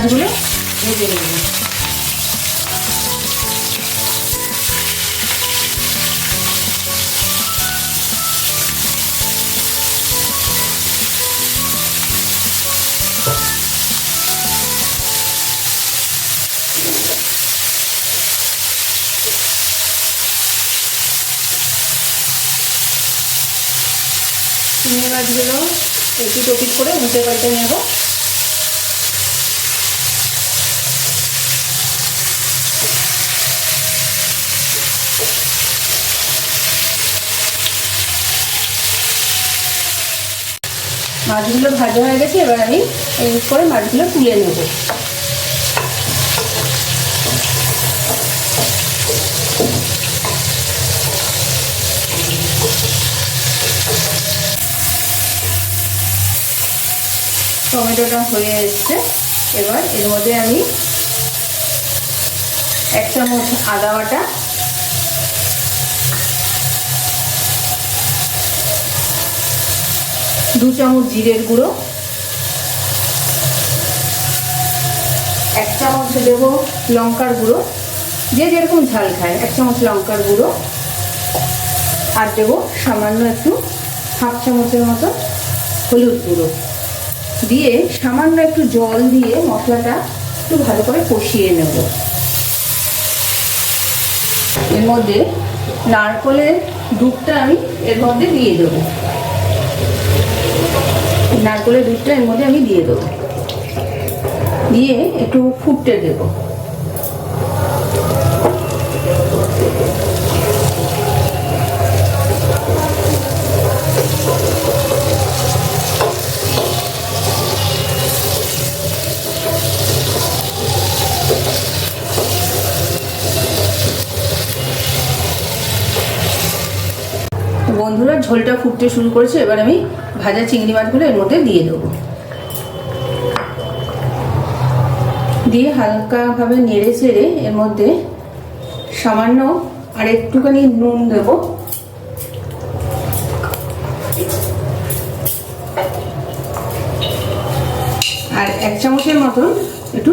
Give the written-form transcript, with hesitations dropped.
মাছগুলো ভেজে নেব। চিংড়ি মাছগুলো একটু টপিট করে উল্টে পাল্টে নেব। মাছগুলো ভাজা হয়ে গেছে, এবার আমি এই করে মাছগুলো তুলে নেব। টমেটোটা হয়ে এসছে, এবার এর মধ্যে আমি 1 চামচ আদা বাটা, 2 চামচ জিরের গুঁড়ো, 1 চামচ দেবো লঙ্কার গুঁড়ো, যে যেরকম ঝাল খায় 1 চামচ লঙ্কার গুঁড়ো, আর দেবো সামান্য একটু 1/2 চামচের মতো হলুদ গুঁড়ো দিয়ে সামান্য একটু জল দিয়ে মশলাটা একটু ভালো করে কষিয়ে নেব। এর মধ্যে নারকেলের দুধটা আমি এর মধ্যে দিয়ে দেবো। নারকেলের দুধটা এর মধ্যে আমি দিয়ে দেবো, দিয়ে একটু ফুটতে দেবো। বন্ধুরা, ঝোলটা ফুটতে শুরু করেছে, এবার আমি ভাজা চিংড়ি মাছগুলো এর মধ্যে দিয়ে দেবো। দিয়ে হালকাভাবে নেড়ে চেড়ে এর মধ্যে সামান্য আর একটুখানি নুন দেব, আর 1 চামচের মতন একটু